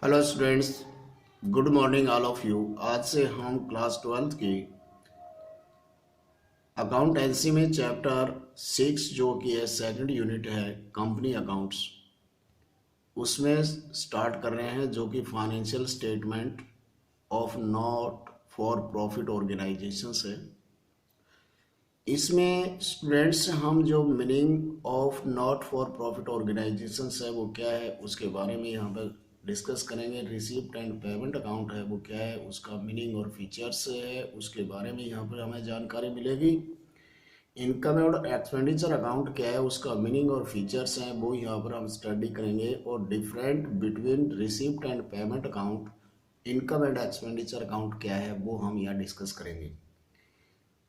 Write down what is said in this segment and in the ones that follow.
Hello students, good morning all of you. आज से हम क्लास 12th की अकाउंटेंसी में चैप्टर 6 जो कि है सेकंड यूनिट है कंपनी अकाउंट्स, उसमें स्टार्ट कर रहे हैं जो कि financial statement of not for profit organisations है। इसमें स्टूडेंट्स हम जो meaning of not for profit organisations है वो क्या है उसके बारे में यहाँ पर डिस्कस करेंगे। रिसीप्ट एंड पेमेंट अकाउंट है वो क्या है, उसका मीनिंग और फीचर्स है उसके बारे में यहाँ पर हमें जानकारी मिलेगी। इनकम और एक्सपेंडिचर अकाउंट क्या है, उसका मीनिंग और फीचर्स हैं वो यहाँ पर हम स्टडी करेंगे। और different between receipt and payment account, income and expenditure account क्या है वो हम यहाँ डिस्कस करेंगे।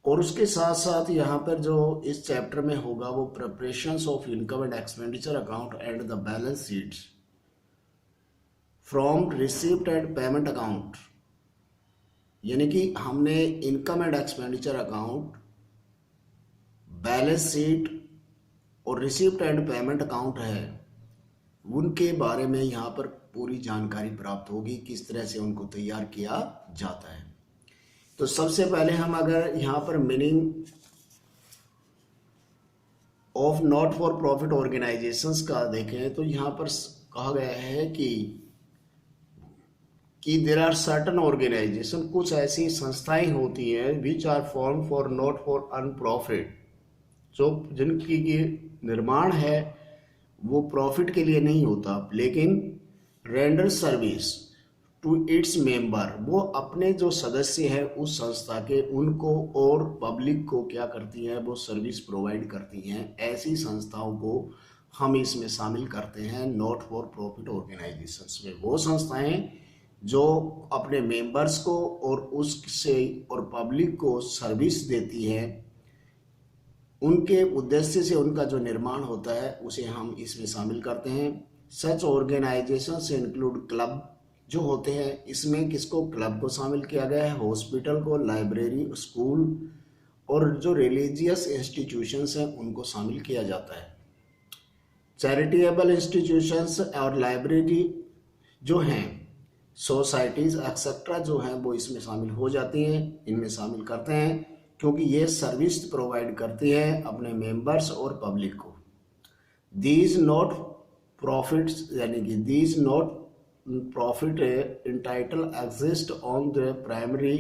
और उसके साथ साथ यहाँ पर जो इस चैप्टर में होगा वो preparations of income and expenditure account and the balance sheets from receipt and payment account, यानी कि हमने income and expenditure account, balance sheet और रिसीप्ट एंड पेमेंट अकाउंट है उनके बारे में यहाँ पर पूरी जानकारी प्राप्त होगी, किस तरह से उनको तैयार किया जाता है। तो सबसे पहले हम अगर यहाँ पर meaning of not for profit organisations का देखें तो यहाँ पर कहा गया है कि देयर आर सर्टन ऑर्गेनाइजेशन, कुछ ऐसी संस्थाएं होती हैं which are form for not for earn profit, जो जिनकी निर्माण है वो प्रॉफिट के लिए नहीं होता लेकिन render service to its member, वो अपने जो सदस्य हैं उस संस्था के उनको और पब्लिक को क्या करती हैं, वो सर्विस प्रोवाइड करती हैं। ऐसी संस्थाओं को हम इसमें शामिल करते हैं नॉट फॉर प्रॉफिट ऑर्गेनाइजेशंस में। वो संस्थाएं जो अपने मेंबर्स को और उससे और पब्लिक को सर्विस देती हैं, उनके उद्देश्य से उनका जो निर्माण होता है उसे हम इसमें शामिल करते हैं। सच ऑर्गेनाइजेशंस इंक्लूड क्लब जो होते हैं, इसमें किसको, क्लब को शामिल किया गया है, हॉस्पिटल को, लाइब्रेरी, स्कूल और जो रिलीजियस इंस्टीट्यूशंस हैं उनको शामिल किया जाता है। चैरिटेबल इंस्टीट्यूशंस और लाइब्रेरी जो हैं, सोसाइटीज़ एक्सेट्रा जो हैं वो इसमें शामिल हो जाती हैं, इनमें शामिल करते हैं क्योंकि ये सर्विस प्रोवाइड करती है अपने मेंबर्स और पब्लिक को। दीज नॉट प्रॉफिट्स, यानी कि these not profit entitle exist on the primary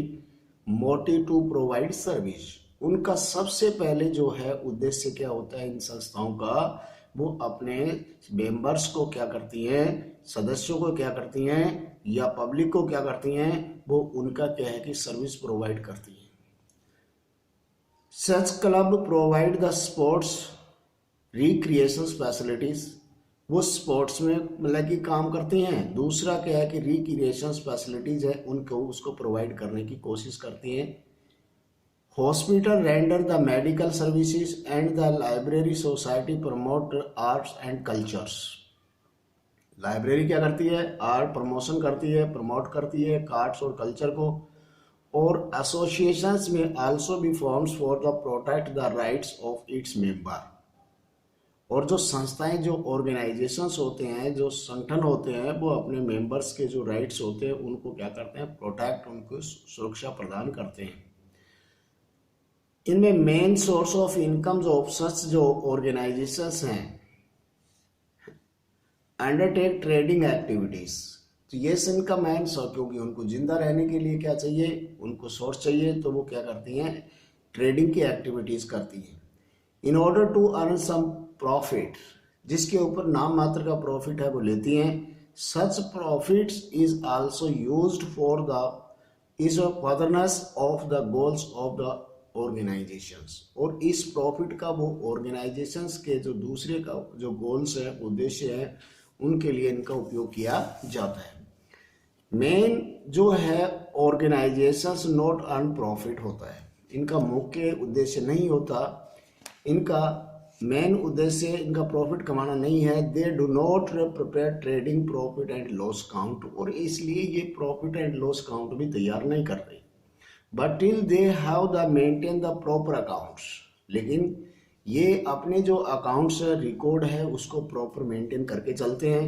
motive to provide service, उनका सबसे पहले जो है उद्देश्य क्या होता है इन संस्थाओं का, वो अपने मेंबर्स को क्या करती हैं, सदस्यों को क्या करती हैं या पब्लिक को क्या करती हैं, वो उनका क्या है कि सर्विस प्रोवाइड करती हैं। Such club provide the sports recreation facilities, वो स्पोर्ट्स में मतलब कि काम करती हैं। दूसरा क्या है कि रिक्रिएशन फैसिलिटीज है उनको उसको प्रोवाइड करने की कोशिश करती हैं। Hospital render the medical services and the library society promote arts and cultures, library क्या करती है, आर्ट प्रमोशन करती है, प्रमोट करती है आर्ट्स और कल्चर को। और एसोसिएशंस में also be forms for the protect the rights of its member, और जो संस्थाएं, जो ऑर्गेनाइजेशंस होते हैं, जो संगठन होते हैं, वो अपने मेंबर्स के जो राइट्स होते हैं उनको क्या करते हैं, प्रोटेक्ट, उनको सुरक्षा प्रदान करते हैं। इनमें main source of income of such जो ऑर्गेनाइजेशंस हैं अंडरटेक ट्रेडिंग एक्टिविटीज, तो ये इनका मेन सोर्स, क्योंकि उनको जिंदा रहने के लिए क्या चाहिए, उनको सोर्स चाहिए, तो वो क्या करती हैं, ट्रेडिंग की एक्टिविटीज करती हैं। In order to earn some profit, जिसके ऊपर नाम मात्र का प्रॉफिट है वो लेती हैं। Such profits is also used for the is furtherness of the goals of the organisations, और इस प्रॉफिट का वो ऑर्गेनाइजेशंस के जो दूसरे का जो गोल्स है, उद्देश्य है, उनके लिए इनका उपयोग किया जाता है। मेन जो है ऑर्गेनाइजेशंस नॉट अर्न प्रॉफिट होता है, इनका मुख्य उद्देश्य नहीं होता, इनका मेन उद्देश्य इनका प्रॉफिट कमाना नहीं है। They do not prepare trading profit and loss count, और इसलिए ये प्रॉफिट एंड लॉस काउंट भी तैयार नहीं करते। But till they have the maintain the proper accounts, लेकिन ये अपने जो अकाउंट्स रिकॉर्ड है उसको प्रॉपर मेंटेन करके चलते हैं।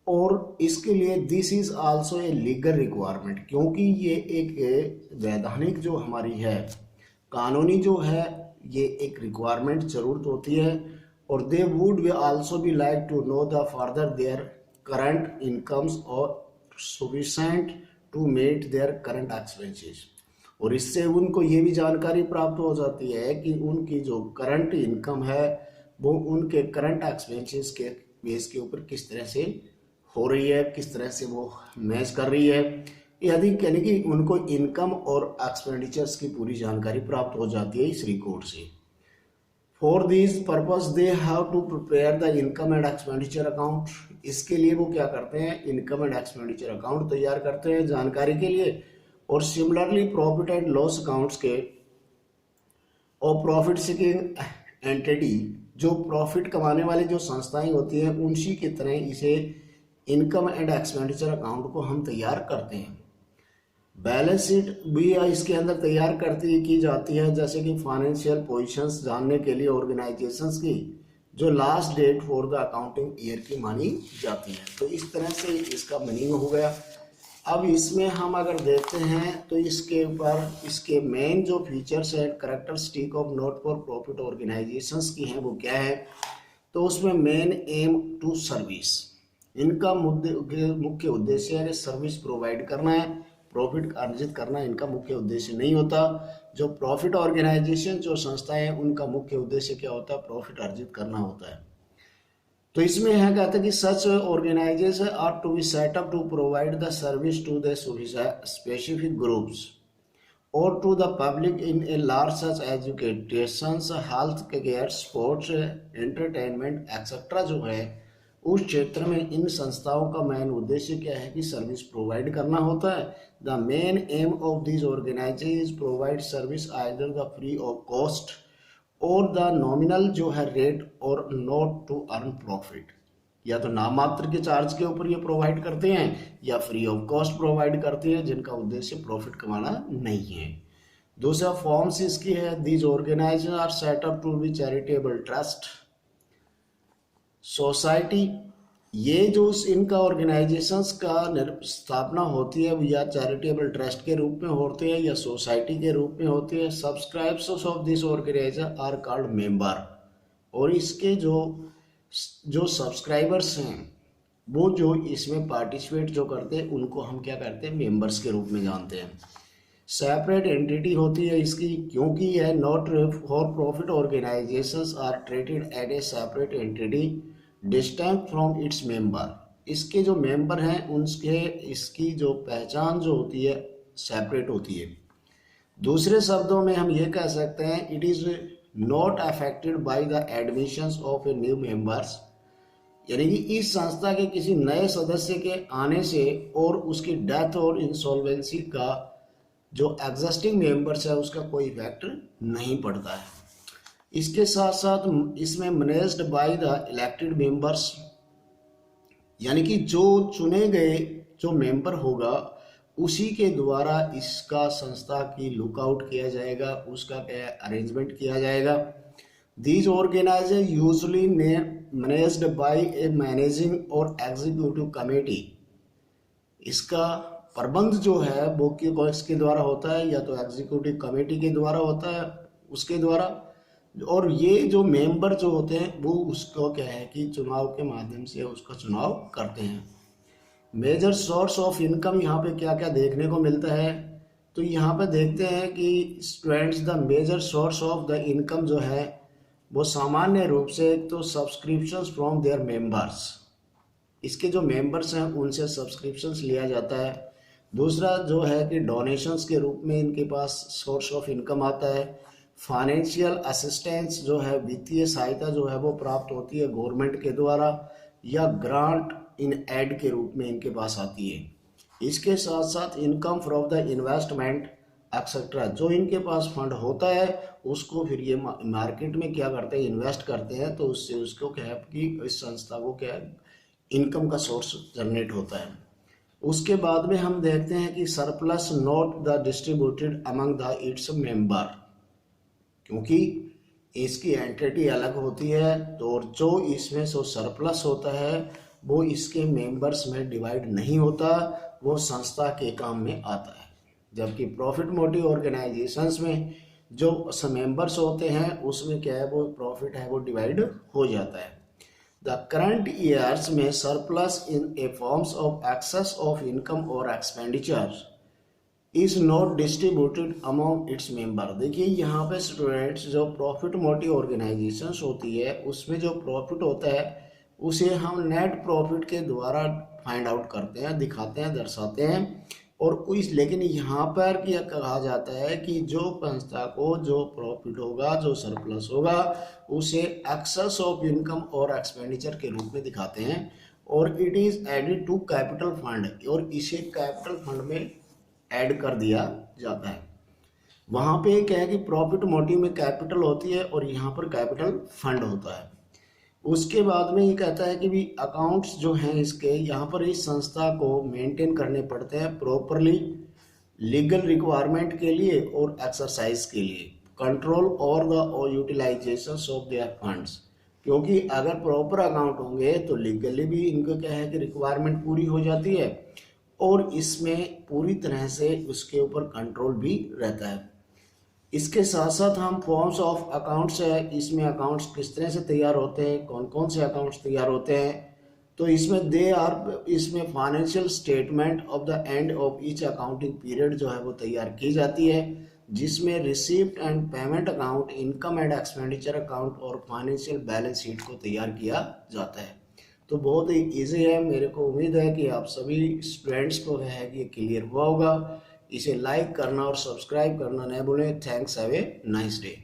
और इसके लिए this is also a legal requirement, क्योंकि ये एक वैधानिक जो हमारी है, कानूनी जो है, ये एक रिक्वायरमेंट जरूरत होती है। और they would be also be like to know the further their current incomes और sufficient to meet their current expenses. और इससे उनको ये भी जानकारी प्राप्त हो जाती है कि उनकी जो करंट इनकम है वो उनके करंट एक्सपेंसेस के बेस के ऊपर किस तरह से हो रही है, किस तरह से वो मैच कर रही है, यदि यानी कि उनको इनकम और एक्सपेंडिचर्स की पूरी जानकारी प्राप्त हो जाती है इस रिकॉर्ड से। For this purpose they have to prepare the income and expenditure account. इसके लिए वो क्या करते हैं, इनकम एंड एक्सपेंडिचर अकाउंट तैयार करते हैं जानकारी के लिए। और similarly profit and loss accounts के और प्रॉफिट सीकिंग एंटिटी, जो प्रॉफिट कमाने वाली जो संस्थाएं होती हैं उसी की तरह इसे इनकम एंड एक्सपेंडिचर अकाउंट को हम तैयार करते हैं। बैलेंस शीट भी इसके अंदर तैयार की जाती है, जैसे कि फाइनेंशियल पोजीशंस जानने के लिए ऑर्गेनाइजेशंस की जो last date for the accounting year की मानी जाती है। तो इस तरह से इसका मीनिंग हो गया। अब इसमें हम अगर देखते हैं तो इसके ऊपर इसके मेन जो features and characteristic of not for profit organisations की हैं वो क्या है, तो उसमें मेन एम टू सर्विस, इनका मुख्य उद्देश्य है सर्विस प्रोवाइड करना है, प्रॉफिट अर्जित करना इनका मुख्य उद्देश्य नहीं होता। जो प्रॉफिट ऑर्गेनाइजेशन जो संस्थाएं हैं उनका मुख्य उद्देश्य क्या होता है, प्रॉफिट अर्जित करना होता है। तो इसमें है कहते हैं कि such organisation are to be set up to provide the service to the specific groups और to the public in a large such education, health care, sports, entertainment etcetera जो है उस क्षेत्र में इन संस्थाओं का मेन उद्देश्य क्या है कि सर्विस प्रोवाइड करना होता है। The main aim of this organisation provide service either the free of cost और द नॉमिनल जो है रेट और नॉट टू अर्न प्रॉफिट, या तो नाम मात्र के चार्ज के ऊपर ये प्रोवाइड करते हैं या फ्री ऑफ कॉस्ट प्रोवाइड करते हैं जिनका उद्देश्य प्रॉफिट कमाना नहीं है। दूसरा फॉर्म्स इसकी है, these organisation are set up to be charitable trust, society, ये जो इनका ऑर्गेनाइजेशंस का स्थापना होती है या चैरिटेबल ट्रस्ट के रूप में होते हैं या सोसाइटी के रूप में होते हैं। Subscribers of this organisation are called member, और इसके जो सब्सक्राइबर्स हैं वो जो इसमें पार्टिसिपेट जो करते हैं उनको हम क्या करते हैं, मेंबर्स के रूप में जानते हैं। सेपरेट एंटिटी होती है इसकी, क्योंकि यह not for profit organisations are treated as a separate entity distinct from its member. इसके जो मेंबर हैं उनके इसकी जो पहचान जो होती है सेपरेट होती है। दूसरे शब्दों में हम ये कह सकते हैं it is not affected by the admissions of a new members, यानी कि इस संस्था के किसी नए सदस्य के आने से और उसकी डेथ और इंसॉल्वेंसी का जो एग्जिस्टिंग मेंबर्स है उसका कोई इफेक्ट नहीं पड़ता है। इसके साथ साथ इसमें managed by the elected members, यानी कि जो चुने गए जो मेंबर होगा उसी के द्वारा इसका संस्था की लुकआउट किया जाएगा, उसका क्या अरेंजमेंट किया जाएगा। These organisation usually managed by a managing और एग्जीक्यूटिव कमेटी, इसका प्रबंध जो है वो किसके द्वारा होता है, या तो एग्जीक्यूटिव कमेटी के द्वारा होता है उसके द्वारा, और ये जो मेंबर जो होते हैं वो उसको क्या है कि चुनाव के माध्यम से उसका चुनाव करते हैं। मेजर सोर्स ऑफ इनकम यहाँ पे क्या क्या देखने को मिलता है, तो यहाँ पे देखते हैं कि students the major source of the income जो है वो सामान्य रूप से तो सब्सक्रिप्शंस फ्रॉम देयर मेंबर्स, इसके जो मेंबर्स हैं उनसे सब्सक्रिप्शंस लिया जाता है। दूसरा जो है कि डोनेशंस के रूप में इनके पास सोर्स ऑफ इनकम आता है। फाइनेंशियल असिस्टेंस जो है वित्तीय सहायता जो है वो प्राप्त होती है गवर्नमेंट के द्वारा, या ग्रांट इन एड के रूप में इनके पास आती है। इसके साथ साथ income from the investment etcetera, जो इनके पास फंड होता है उसको फिर ये मार्केट में क्या करते हैं, इन्वेस्ट करते हैं, तो उससे उसको क्या है कि इस संस्था को क्या है इनकम का सोर्स जनरेट होता है। उसके बाद में हम देखते हैं कि surplus not the distributed among the its member, क्योंकि इसकी एंटिटी अलग होती है तो जो इसमें से सरप्लस होता है वो इसके मेंबर्स में डिवाइड नहीं होता, वो संस्था के काम में आता है। जबकि प्रॉफिट मोटिव ऑर्गेनाइजेशंस में जो मेंबर्स होते हैं उसमें क्या है, वो प्रॉफिट है वो डिवाइड हो जाता है। द करंट ईयर्स में surplus in a forms of excess of income और expenditure is not distributed among its member. देखिए यहाँ पे स्टूडेंट्स, जो प्रॉफिट मोटिव ऑर्गेनाइजेशंस होती है उसमें जो प्रॉफिट होता है उसे हम नेट प्रॉफिट के द्वारा फाइंड आउट करते हैं, दिखाते हैं, दर्शाते हैं। और इस लेकिन यहाँ पर क्या कहा जाता है कि जो संस्था को जो प्रॉफिट होगा, जो सरप्लस होगा, उसे एक्सेस ऑफ इनकम और एक्सपेंडिचर के रूप में दिखाते हैं और it is added to capital fund, और इसे कैपिटल फंड में ऐड कर दिया जाता है। वहाँ पे क्या है कि प्रॉफिट मोटिव में कैपिटल होती है और यहाँ पर कैपिटल फंड होता है। उसके बाद में ये कहता है कि भी अकाउंट्स जो हैं इसके, यहाँ पर इस संस्था को मेंटेन करने पड़ते हैं प्रॉपरली लीगल रिक्वायरमेंट के लिए और एक्सरसाइज के लिए, कंट्रोल और the utilisation of their funds. क्योंकि अगर प्रॉपर अकाउंट होंगे तो लीगली भी इनको क्या है कि रिक्वायरमेंट पूरी हो जाती है और इसमें पूरी तरह से उसके ऊपर कंट्रोल भी रहता है। इसके साथ साथ हम फॉर्म्स ऑफ अकाउंट्स है, इसमें अकाउंट्स किस तरह से तैयार होते हैं, कौन कौन से अकाउंट्स तैयार होते हैं, तो इसमें financial statement of the end of each accounting period जो है वो तैयार की जाती है, जिसमें receipt and payment account, income and expenditure account और फाइनेंशियल बैलेंस शीट को तैयार किया जाता है। तो बहुत ही ईजी है। मेरे को उम्मीद है कि आप सभी स्टूडेंट्स को है कि ये क्लियर हुआ होगा। इसे लाइक करना और सब्सक्राइब करना न भूलें। Thanks, have a nice day.